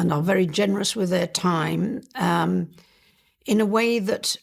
and are very generous with their time in a way that,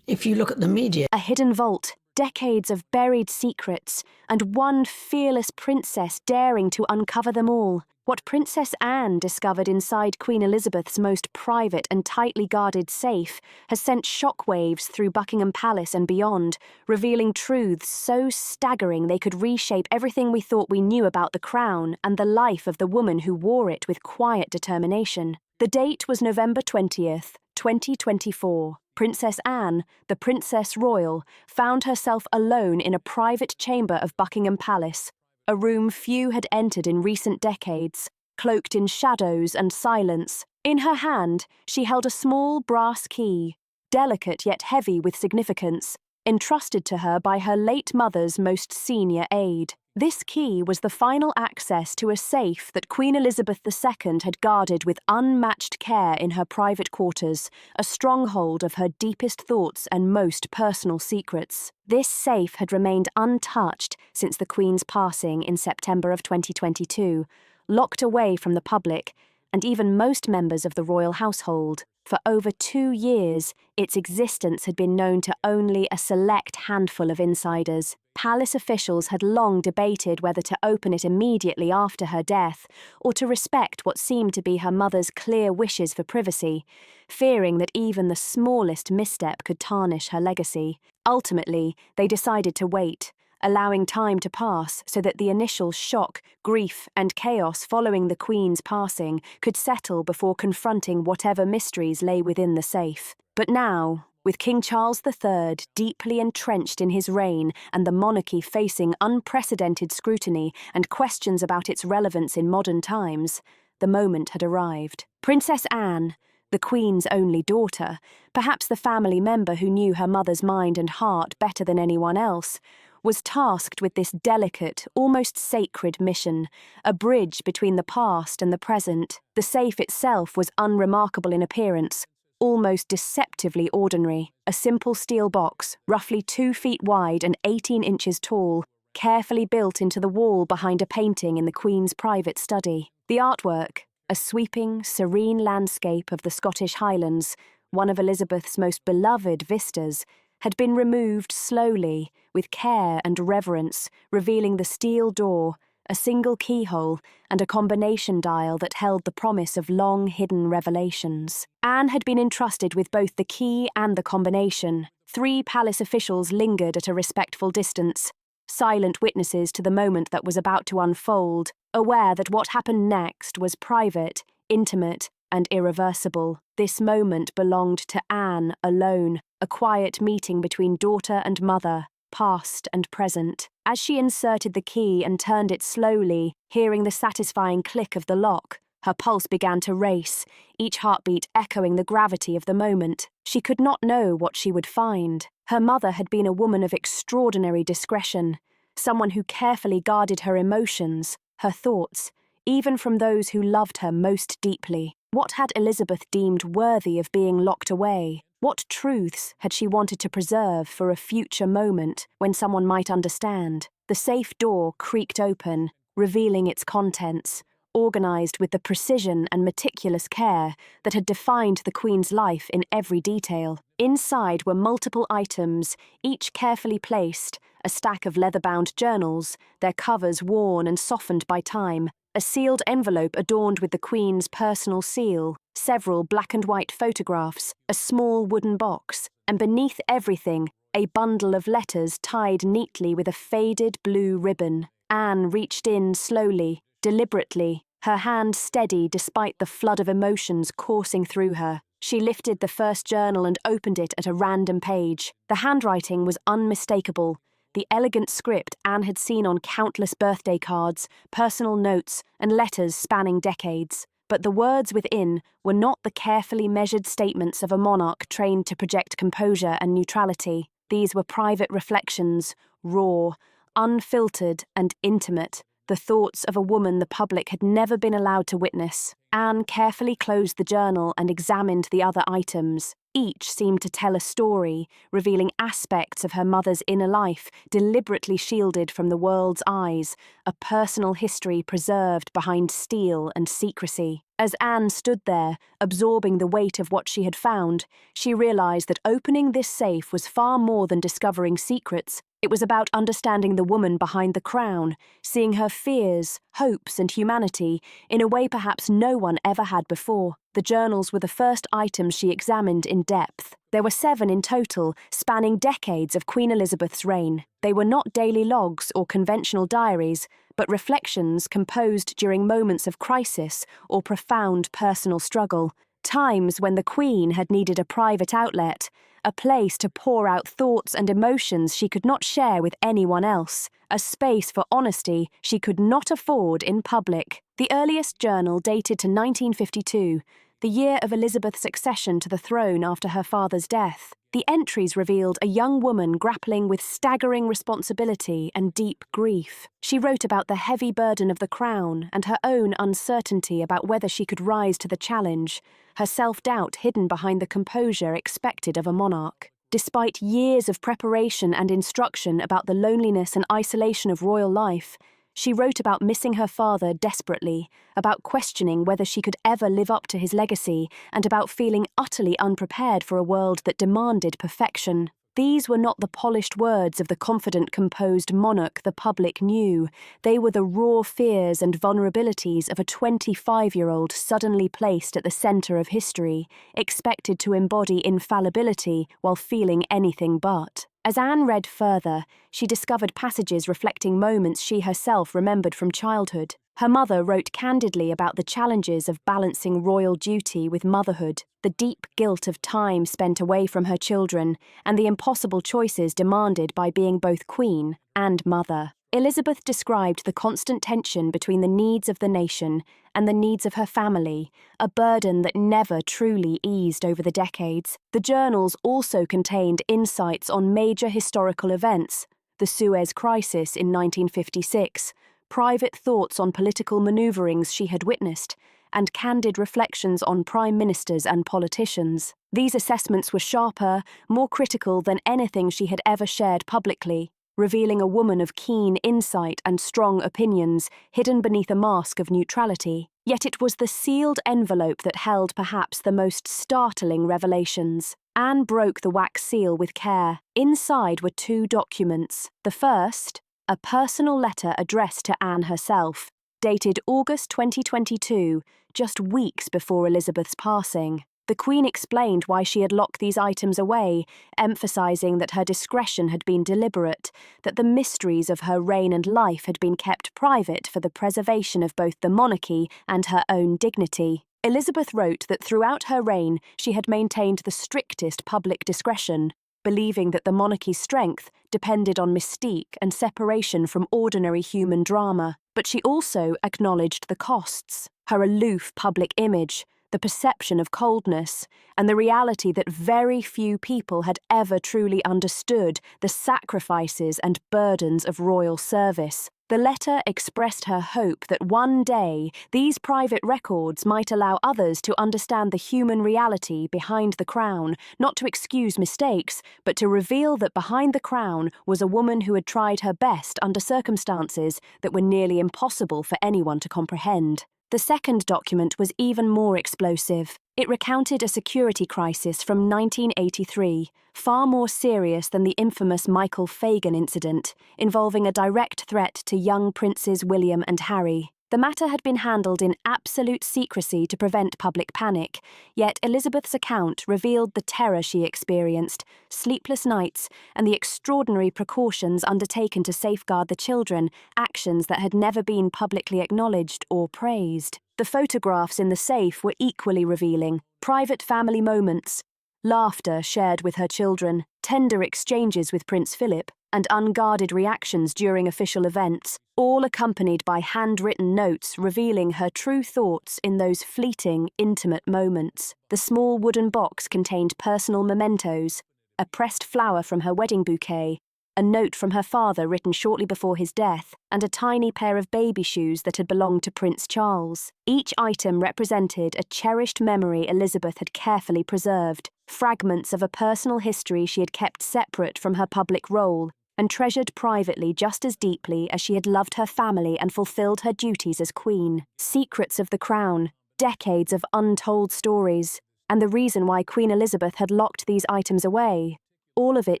if you look at the media... A hidden vault, decades of buried secrets, and one fearless princess daring to uncover them all. What Princess Anne discovered inside Queen Elizabeth's most private and tightly guarded safe has sent shockwaves through Buckingham Palace and beyond, revealing truths so staggering they could reshape everything we thought we knew about the crown and the life of the woman who wore it with quiet determination. The date was November 20th, 2024. Princess Anne, the Princess Royal, found herself alone in a private chamber of Buckingham Palace, a room few had entered in recent decades, cloaked in shadows and silence. In her hand, she held a small brass key, delicate yet heavy with significance, entrusted to her by her late mother's most senior aide. This key was the final access to a safe that Queen Elizabeth II had guarded with unmatched care in her private quarters, a stronghold of her deepest thoughts and most personal secrets. This safe had remained untouched since the Queen's passing in September of 2022, locked away from the public and even most members of the royal household. For over 2 years, its existence had been known to only a select handful of insiders. Palace officials had long debated whether to open it immediately after her death or to respect what seemed to be her mother's clear wishes for privacy, fearing that even the smallest misstep could tarnish her legacy. Ultimately, they decided to wait, allowing time to pass so that the initial shock, grief, and chaos following the Queen's passing could settle before confronting whatever mysteries lay within the safe. But now, with King Charles III deeply entrenched in his reign and the monarchy facing unprecedented scrutiny and questions about its relevance in modern times, the moment had arrived. Princess Anne, the Queen's only daughter, perhaps the family member who knew her mother's mind and heart better than anyone else, was tasked with this delicate, almost sacred mission, a bridge between the past and the present. The safe itself was unremarkable in appearance, almost deceptively ordinary, a simple steel box, roughly 2 feet wide and 18 inches tall, carefully built into the wall behind a painting in the Queen's private study. The artwork, a sweeping, serene landscape of the Scottish Highlands, one of Elizabeth's most beloved vistas, had been removed slowly, with care and reverence, revealing the steel door, a single keyhole, and a combination dial that held the promise of long-hidden revelations. Anne had been entrusted with both the key and the combination. 3 palace officials lingered at a respectful distance, silent witnesses to the moment that was about to unfold, aware that what happened next was private, intimate, and irreversible. This moment belonged to Anne alone, a quiet meeting between daughter and mother, past and present. As she inserted the key and turned it slowly, hearing the satisfying click of the lock, her pulse began to race, each heartbeat echoing the gravity of the moment. She could not know what she would find. Her mother had been a woman of extraordinary discretion, someone who carefully guarded her emotions, her thoughts, even from those who loved her most deeply. What had Elizabeth deemed worthy of being locked away? What truths had she wanted to preserve for a future moment when someone might understand? The safe door creaked open, revealing its contents, organized with the precision and meticulous care that had defined the Queen's life in every detail. Inside were multiple items, each carefully placed, a stack of leather-bound journals, their covers worn and softened by time, a sealed envelope adorned with the Queen's personal seal, several black-and-white photographs, a small wooden box, and beneath everything, a bundle of letters tied neatly with a faded blue ribbon. Anne reached in slowly, deliberately, her hand steady despite the flood of emotions coursing through her. She lifted the first journal and opened it at a random page. The handwriting was unmistakable, the elegant script Anne had seen on countless birthday cards, personal notes, and letters spanning decades. But the words within were not the carefully measured statements of a monarch trained to project composure and neutrality. These were private reflections, raw, unfiltered, and intimate, the the thoughts of a woman the public had never been allowed to witness. Anne carefully closed the journal and examined the other items. Each seemed to tell a story, revealing aspects of her mother's inner life, deliberately shielded from the world's eyes, a personal history preserved behind steel and secrecy. As Anne stood there, absorbing the weight of what she had found, she realized that opening this safe was far more than discovering secrets. It was about understanding the woman behind the crown, seeing her fears, hopes, and humanity in a way perhaps no one ever had before. The journals were the first items she examined in depth. There were 7 in total, spanning decades of Queen Elizabeth's reign. They were not daily logs or conventional diaries, but reflections composed during moments of crisis or profound personal struggle. Times when the Queen had needed a private outlet, a place to pour out thoughts and emotions she could not share with anyone else, a space for honesty she could not afford in public. The earliest journal dated to 1952, the year of Elizabeth's accession to the throne after her father's death. The entries revealed a young woman grappling with staggering responsibility and deep grief. She wrote about the heavy burden of the crown and her own uncertainty about whether she could rise to the challenge, her self-doubt hidden behind the composure expected of a monarch. Despite years of preparation and instruction about the loneliness and isolation of royal life, she wrote about missing her father desperately, about questioning whether she could ever live up to his legacy, and about feeling utterly unprepared for a world that demanded perfection. These were not the polished words of the confident, composed monarch the public knew. They were the raw fears and vulnerabilities of a 25-year-old suddenly placed at the center of history, expected to embody infallibility while feeling anything but. As Anne read further, she discovered passages reflecting moments she herself remembered from childhood. Her mother wrote candidly about the challenges of balancing royal duty with motherhood, the deep guilt of time spent away from her children, and the impossible choices demanded by being both queen and mother. Elizabeth described the constant tension between the needs of the nation and the needs of her family, a burden that never truly eased over the decades. The journals also contained insights on major historical events, the Suez Crisis in 1956, private thoughts on political maneuverings she had witnessed, and candid reflections on prime ministers and politicians. These assessments were sharper, more critical than anything she had ever shared publicly, revealing a woman of keen insight and strong opinions hidden beneath a mask of neutrality. Yet it was the sealed envelope that held perhaps the most startling revelations. Anne broke the wax seal with care. Inside were 2 documents. The first, a personal letter addressed to Anne herself, dated August 2022, just weeks before Elizabeth's passing. The Queen explained why she had locked these items away, emphasizing that her discretion had been deliberate, that the mysteries of her reign and life had been kept private for the preservation of both the monarchy and her own dignity. Elizabeth wrote that throughout her reign she had maintained the strictest public discretion, believing that the monarchy's strength depended on mystique and separation from ordinary human drama. But she also acknowledged the costs, her aloof public image, the perception of coldness, and the reality that very few people had ever truly understood the sacrifices and burdens of royal service. The letter expressed her hope that one day these private records might allow others to understand the human reality behind the crown, not to excuse mistakes, but to reveal that behind the crown was a woman who had tried her best under circumstances that were nearly impossible for anyone to comprehend. The second document was even more explosive. It recounted a security crisis from 1983, far more serious than the infamous Michael Fagan incident, involving a direct threat to young Princes William and Harry. The matter had been handled in absolute secrecy to prevent public panic, yet Elizabeth's account revealed the terror she experienced, sleepless nights, and the extraordinary precautions undertaken to safeguard the children, actions that had never been publicly acknowledged or praised. The photographs in the safe were equally revealing: private family moments, laughter shared with her children, tender exchanges with Prince Philip, and unguarded reactions during official events, all accompanied by handwritten notes revealing her true thoughts in those fleeting, intimate moments. The small wooden box contained personal mementos, a pressed flower from her wedding bouquet, a note from her father written shortly before his death, and a tiny pair of baby shoes that had belonged to Prince Charles. Each item represented a cherished memory Elizabeth had carefully preserved, fragments of a personal history she had kept separate from her public role, and treasured privately just as deeply as she had loved her family and fulfilled her duties as queen. Secrets of the crown, decades of untold stories, and the reason why Queen Elizabeth had locked these items away. All of it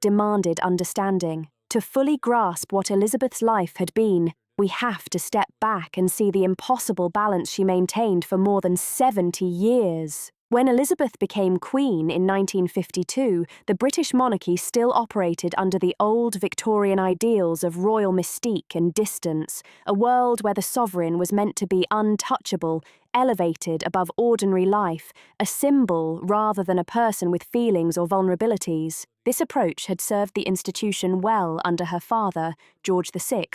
demanded understanding. To fully grasp what Elizabeth's life had been, we have to step back and see the impossible balance she maintained for more than 70 years. When Elizabeth became queen in 1952, the British monarchy still operated under the old Victorian ideals of royal mystique and distance, a world where the sovereign was meant to be untouchable, elevated above ordinary life, a symbol rather than a person with feelings or vulnerabilities. This approach had served the institution well under her father, George VI,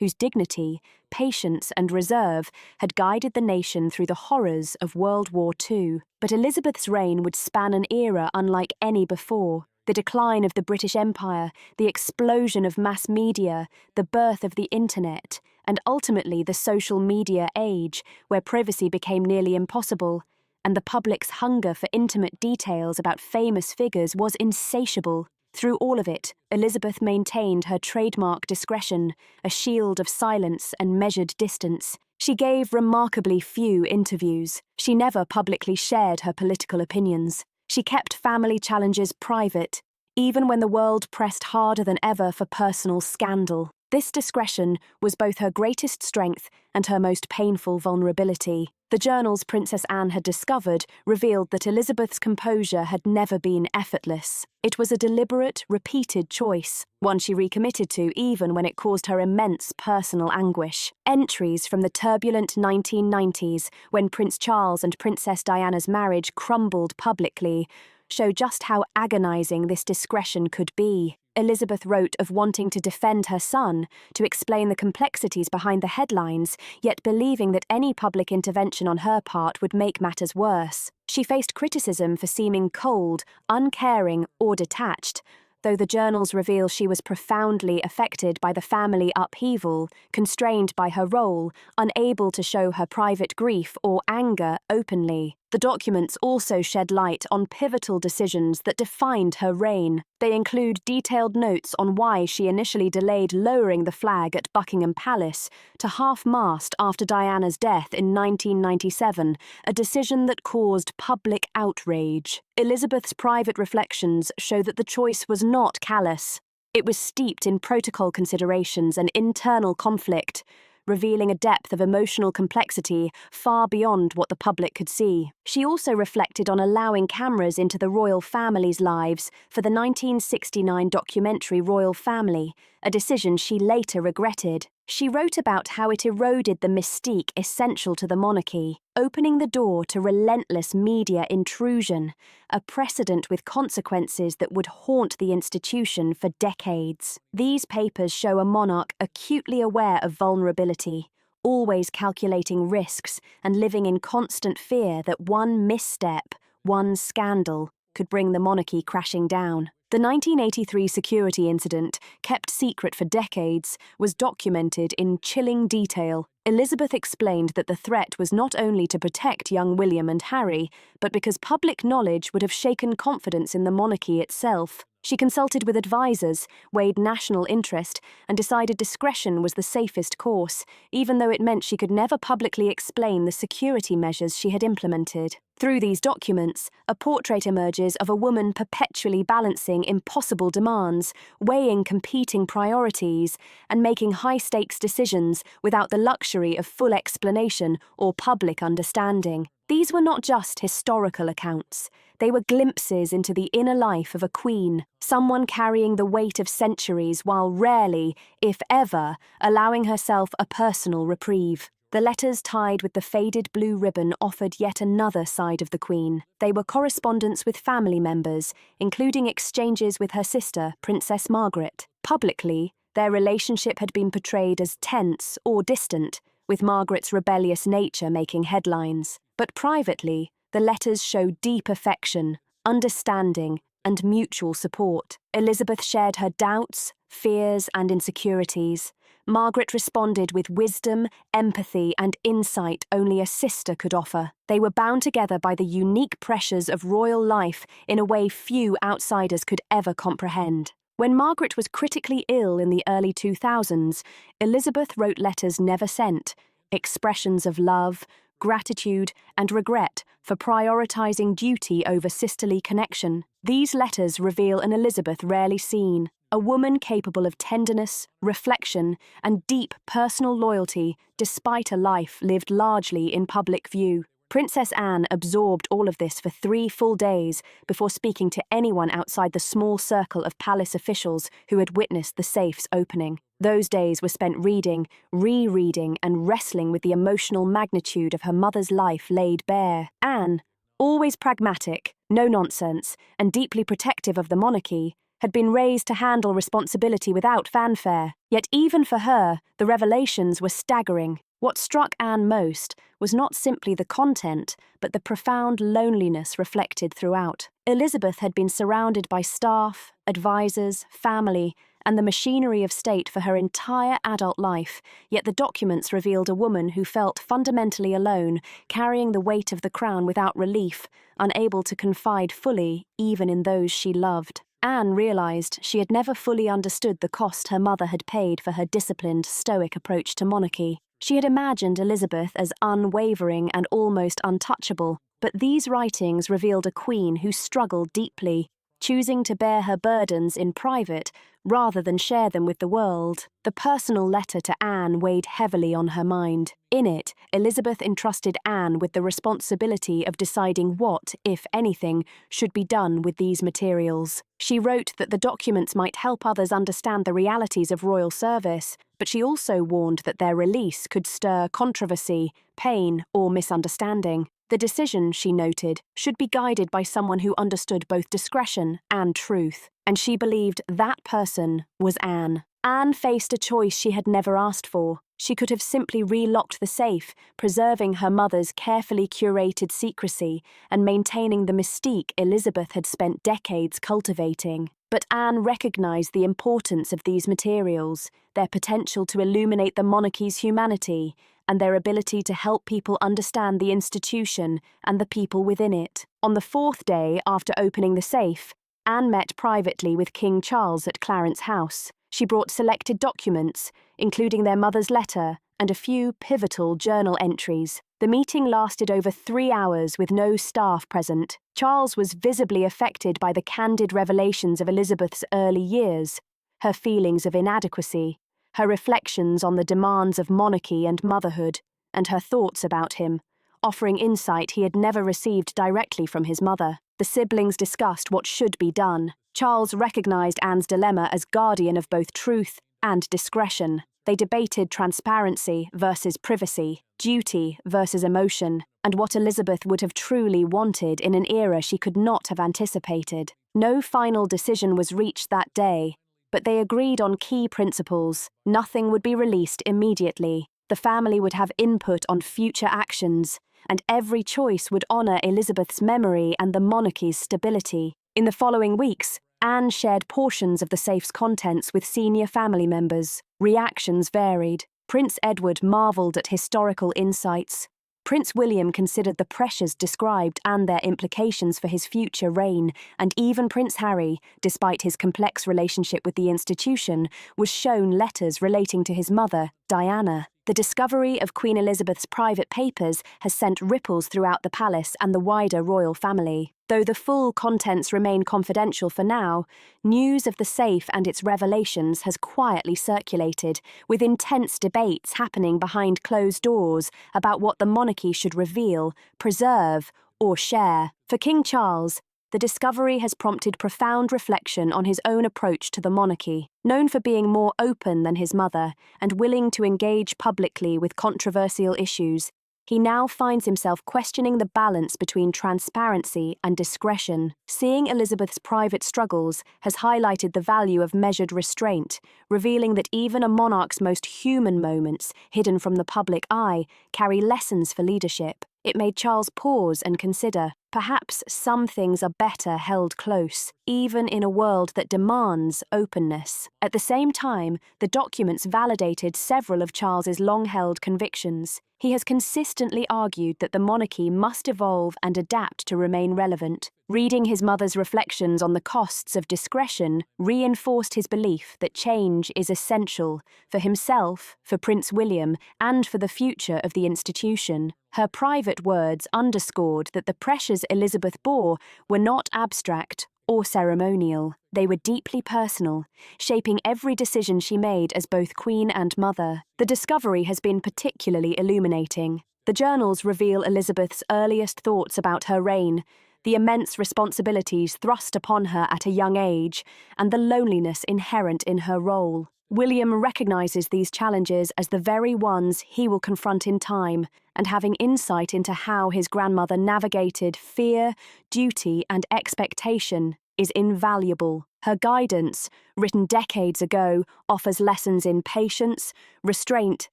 whose dignity, patience and reserve had guided the nation through the horrors of World War II. But Elizabeth's reign would span an era unlike any before. The decline of the British Empire, the explosion of mass media, the birth of the internet, and ultimately the social media age, where privacy became nearly impossible, and the public's hunger for intimate details about famous figures was insatiable. Through all of it, Elizabeth maintained her trademark discretion, a shield of silence and measured distance. She gave remarkably few interviews. She never publicly shared her political opinions. She kept family challenges private, even when the world pressed harder than ever for personal scandal. This discretion was both her greatest strength and her most painful vulnerability. The journals Princess Anne had discovered revealed that Elizabeth's composure had never been effortless. It was a deliberate, repeated choice, one she recommitted to even when it caused her immense personal anguish. Entries from the turbulent 1990s, when Prince Charles and Princess Diana's marriage crumbled publicly, show just how agonizing this discretion could be. Elizabeth wrote of wanting to defend her son, to explain the complexities behind the headlines, yet believing that any public intervention on her part would make matters worse. She faced criticism for seeming cold, uncaring, or detached, though the journals reveal she was profoundly affected by the family upheaval, constrained by her role, unable to show her private grief or anger openly. The documents also shed light on pivotal decisions that defined her reign. They include detailed notes on why she initially delayed lowering the flag at Buckingham Palace to half-mast after Diana's death in 1997, a decision that caused public outrage. Elizabeth's private reflections show that the choice was not callous. It was steeped in protocol considerations and internal conflict, revealing a depth of emotional complexity far beyond what the public could see. She also reflected on allowing cameras into the royal family's lives for the 1969 documentary Royal Family, a decision she later regretted. She wrote about how it eroded the mystique essential to the monarchy, opening the door to relentless media intrusion, a precedent with consequences that would haunt the institution for decades. These papers show a monarch acutely aware of vulnerability, always calculating risks and living in constant fear that one misstep, one scandal, could bring the monarchy crashing down. The 1983 security incident, kept secret for decades, was documented in chilling detail. Elizabeth explained that the threat was not only to protect young William and Harry, but because public knowledge would have shaken confidence in the monarchy itself. She consulted with advisors, weighed national interest, and decided discretion was the safest course, even though it meant she could never publicly explain the security measures she had implemented. Through these documents, a portrait emerges of a woman perpetually balancing impossible demands, weighing competing priorities, and making high-stakes decisions without the luxury of full explanation or public understanding. These were not just historical accounts. They were glimpses into the inner life of a queen, someone carrying the weight of centuries while rarely, if ever, allowing herself a personal reprieve. The letters tied with the faded blue ribbon offered yet another side of the Queen. They were correspondence with family members, including exchanges with her sister, Princess Margaret. Publicly, their relationship had been portrayed as tense or distant, with Margaret's rebellious nature making headlines. But privately, the letters show deep affection, understanding, and mutual support. Elizabeth shared her doubts, fears, and insecurities. Margaret responded with wisdom, empathy, and insight only a sister could offer. They were bound together by the unique pressures of royal life in a way few outsiders could ever comprehend. When Margaret was critically ill in the early 2000s, Elizabeth wrote letters never sent, expressions of love, gratitude, and regret for prioritizing duty over sisterly connection. These letters reveal an Elizabeth rarely seen, a woman capable of tenderness, reflection, and deep personal loyalty despite a life lived largely in public view. Princess Anne absorbed all of this for 3 full days before speaking to anyone outside the small circle of palace officials who had witnessed the safe's opening. Those days were spent reading, rereading, and wrestling with the emotional magnitude of her mother's life laid bare. Anne, always pragmatic, no nonsense, and deeply protective of the monarchy, had been raised to handle responsibility without fanfare. Yet even for her, the revelations were staggering. What struck Anne most was not simply the content, but the profound loneliness reflected throughout. Elizabeth had been surrounded by staff, advisors, family, and the machinery of state for her entire adult life, yet the documents revealed a woman who felt fundamentally alone, carrying the weight of the crown without relief, unable to confide fully even in those she loved. Anne realized she had never fully understood the cost her mother had paid for her disciplined, stoic approach to monarchy. She had imagined Elizabeth as unwavering and almost untouchable, but these writings revealed a queen who struggled deeply, choosing to bear her burdens in private rather than share them with the world. The personal letter to Anne weighed heavily on her mind. In it, Elizabeth entrusted Anne with the responsibility of deciding what, if anything, should be done with these materials. She wrote that the documents might help others understand the realities of royal service, but she also warned that their release could stir controversy, pain, or misunderstanding. The decision, she noted, should be guided by someone who understood both discretion and truth, and she believed that person was Anne. Anne faced a choice she had never asked for. She could have simply relocked the safe, preserving her mother's carefully curated secrecy and maintaining the mystique Elizabeth had spent decades cultivating. But Anne recognized the importance of these materials, their potential to illuminate the monarchy's humanity, and their ability to help people understand the institution and the people within it. On the 4th day after opening the safe, Anne met privately with King Charles at Clarence House. She brought selected documents, including their mother's letter and a few pivotal journal entries. The meeting lasted over 3 hours with no staff present. Charles was visibly affected by the candid revelations of Elizabeth's early years, her feelings of inadequacy, her reflections on the demands of monarchy and motherhood, and her thoughts about him, offering insight he had never received directly from his mother. The siblings discussed what should be done. Charles recognized Anne's dilemma as guardian of both truth and discretion. They debated transparency versus privacy, duty versus emotion, and what Elizabeth would have truly wanted in an era she could not have anticipated. No final decision was reached that day, but they agreed on key principles. Nothing would be released immediately. The family would have input on future actions, and every choice would honor Elizabeth's memory and the monarchy's stability. In the following weeks, Anne shared portions of the safe's contents with senior family members. Reactions varied. Prince Edward marveled at historical insights. Prince William considered the pressures described and their implications for his future reign, and even Prince Harry, despite his complex relationship with the institution, was shown letters relating to his mother, Diana. The discovery of Queen Elizabeth's private papers has sent ripples throughout the palace and the wider royal family. Though the full contents remain confidential for now, news of the safe and its revelations has quietly circulated, with intense debates happening behind closed doors about what the monarchy should reveal, preserve, or share. For King Charles, the discovery has prompted profound reflection on his own approach to the monarchy. Known for being more open than his mother and willing to engage publicly with controversial issues, he now finds himself questioning the balance between transparency and discretion. Seeing Elizabeth's private struggles has highlighted the value of measured restraint, revealing that even a monarch's most human moments, hidden from the public eye, carry lessons for leadership. It made Charles pause and consider, Perhaps some things are better held close, even in a world that demands openness. At the same time, the documents validated several of Charles's long-held convictions. He has consistently argued that the monarchy must evolve and adapt to remain relevant. Reading his mother's reflections on the costs of discretion reinforced his belief that change is essential for himself, for Prince William, and for the future of the institution. Her private words underscored that the pressures Elizabeth bore were not abstract or ceremonial. They were deeply personal, shaping every decision she made as both queen and mother. The discovery has been particularly illuminating. The journals reveal Elizabeth's earliest thoughts about her reign, the immense responsibilities thrust upon her at a young age, and the loneliness inherent in her role. William recognizes these challenges as the very ones he will confront in time, and having insight into how his grandmother navigated fear, duty, and expectation is invaluable. Her guidance, written decades ago, offers lessons in patience, restraint,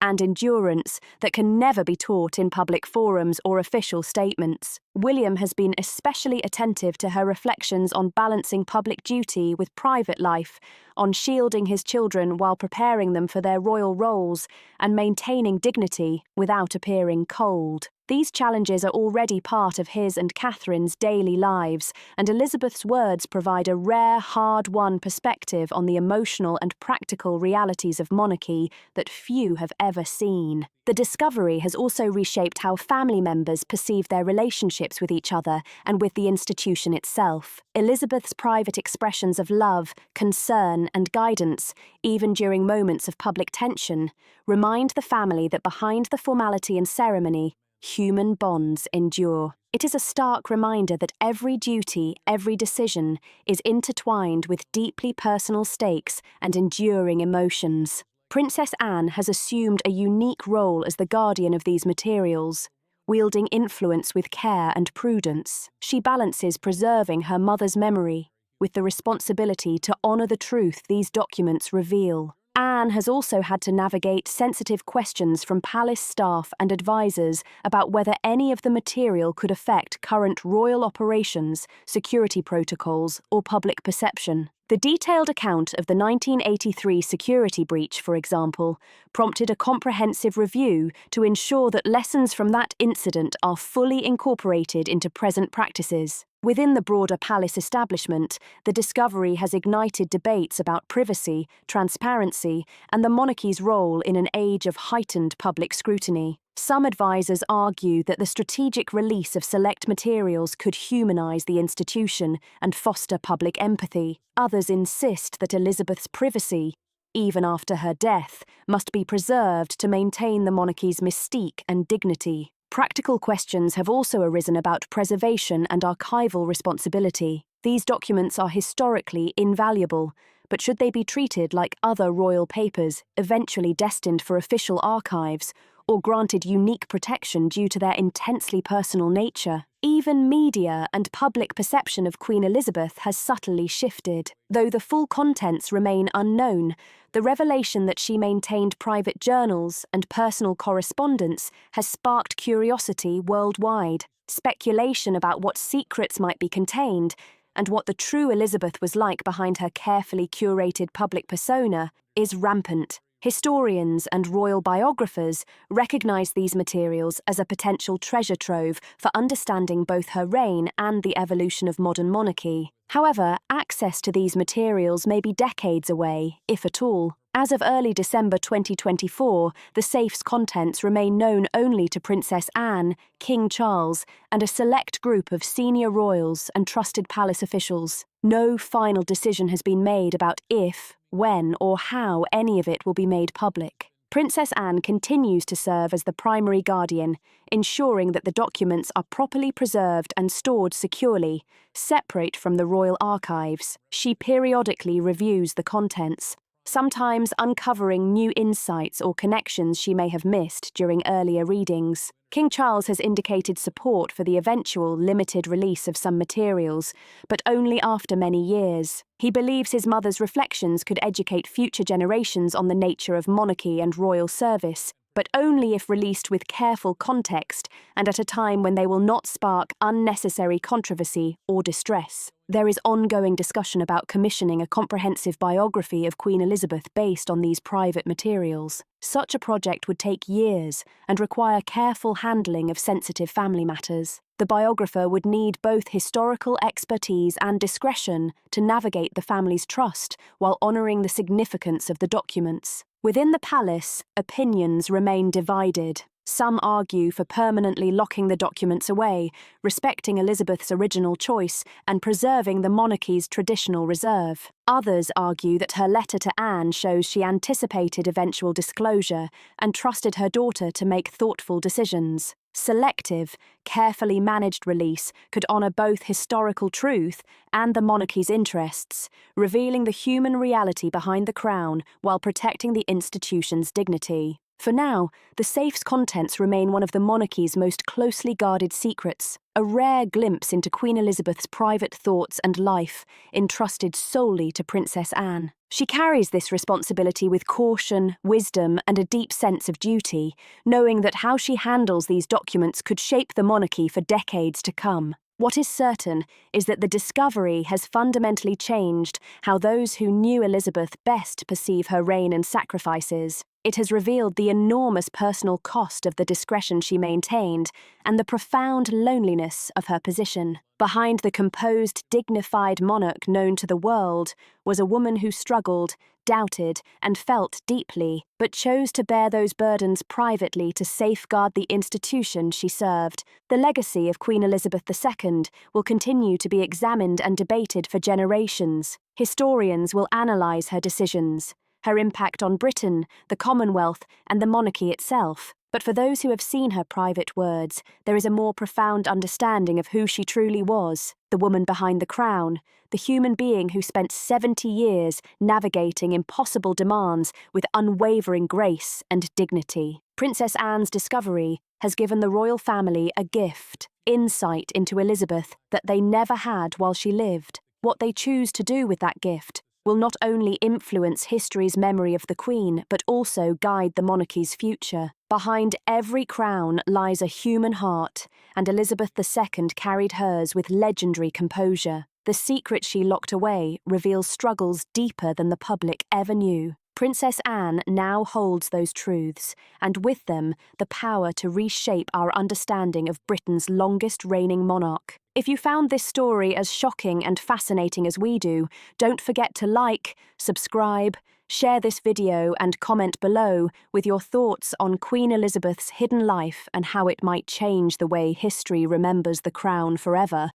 and endurance that can never be taught in public forums or official statements. William has been especially attentive to her reflections on balancing public duty with private life, on shielding his children while preparing them for their royal roles, and maintaining dignity without appearing cold. These challenges are already part of his and Catherine's daily lives, and Elizabeth's words provide a rare, hard-won perspective on the emotional and practical realities of monarchy that few have ever seen. The discovery has also reshaped how family members perceive their relationships with each other and with the institution itself. Elizabeth's private expressions of love, concern, and guidance, even during moments of public tension, remind the family that behind the formality and ceremony, human bonds endure. It is a stark reminder that every duty, every decision, is intertwined with deeply personal stakes and enduring emotions. Princess Anne has assumed a unique role as the guardian of these materials, wielding influence with care and prudence. She balances preserving her mother's memory with the responsibility to honor the truth these documents reveal. Anne has also had to navigate sensitive questions from palace staff and advisors about whether any of the material could affect current royal operations, security protocols, or public perception. The detailed account of the 1983 security breach, for example, prompted a comprehensive review to ensure that lessons from that incident are fully incorporated into present practices. Within the broader palace establishment, the discovery has ignited debates about privacy, transparency, and the monarchy's role in an age of heightened public scrutiny. Some advisors argue that the strategic release of select materials could humanize the institution and foster public empathy. Others insist that Elizabeth's privacy, even after her death, must be preserved to maintain the monarchy's mystique and dignity. Practical questions have also arisen about preservation and archival responsibility. These documents are historically invaluable, but should they be treated like other royal papers, eventually destined for official archives, or granted unique protection due to their intensely personal nature? Even media and public perception of Queen Elizabeth has subtly shifted. Though the full contents remain unknown, the revelation that she maintained private journals and personal correspondence has sparked curiosity worldwide. Speculation about what secrets might be contained and what the true Elizabeth was like behind her carefully curated public persona is rampant. Historians and royal biographers recognize these materials as a potential treasure trove for understanding both her reign and the evolution of modern monarchy. However, access to these materials may be decades away, if at all. As of early December 2024, the safe's contents remain known only to Princess Anne, King Charles, and a select group of senior royals and trusted palace officials. No final decision has been made about if, when, or how any of it will be made public. Princess Anne continues to serve as the primary guardian, ensuring that the documents are properly preserved and stored securely, separate from the royal archives. She periodically reviews the contents, sometimes uncovering new insights or connections she may have missed during earlier readings. King Charles has indicated support for the eventual limited release of some materials, but only after many years. He believes his mother's reflections could educate future generations on the nature of monarchy and royal service, but only if released with careful context and at a time when they will not spark unnecessary controversy or distress. There is ongoing discussion about commissioning a comprehensive biography of Queen Elizabeth based on these private materials. Such a project would take years and require careful handling of sensitive family matters. The biographer would need both historical expertise and discretion to navigate the family's trust while honouring the significance of the documents. Within the palace, opinions remain divided. Some argue for permanently locking the documents away, respecting Elizabeth's original choice and preserving the monarchy's traditional reserve. Others argue that her letter to Anne shows she anticipated eventual disclosure and trusted her daughter to make thoughtful decisions. Selective, carefully managed release could honour both historical truth and the monarchy's interests, revealing the human reality behind the crown while protecting the institution's dignity. For now, the safe's contents remain one of the monarchy's most closely guarded secrets, a rare glimpse into Queen Elizabeth's private thoughts and life, entrusted solely to Princess Anne. She carries this responsibility with caution, wisdom, and a deep sense of duty, knowing that how she handles these documents could shape the monarchy for decades to come. What is certain is that the discovery has fundamentally changed how those who knew Elizabeth best perceive her reign and sacrifices. It has revealed the enormous personal cost of the discretion she maintained and the profound loneliness of her position. Behind the composed, dignified monarch known to the world was a woman who struggled, doubted, and felt deeply, but chose to bear those burdens privately to safeguard the institution she served. The legacy of Queen Elizabeth II will continue to be examined and debated for generations. Historians will analyse her decisions, her impact on Britain, the Commonwealth, and the monarchy itself. But for those who have seen her private words, there is a more profound understanding of who she truly was, the woman behind the crown, the human being who spent 70 years navigating impossible demands with unwavering grace and dignity. Princess Anne's discovery has given the royal family a gift, insight into Elizabeth that they never had while she lived. What they choose to do with that gift will not only influence history's memory of the Queen, but also guide the monarchy's future. Behind every crown lies a human heart, and Elizabeth II carried hers with legendary composure. The secret she locked away reveals struggles deeper than the public ever knew. Princess Anne now holds those truths, and with them, the power to reshape our understanding of Britain's longest-reigning monarch. If you found this story as shocking and fascinating as we do, don't forget to like, subscribe, share this video and comment below with your thoughts on Queen Elizabeth's hidden life and how it might change the way history remembers the crown forever.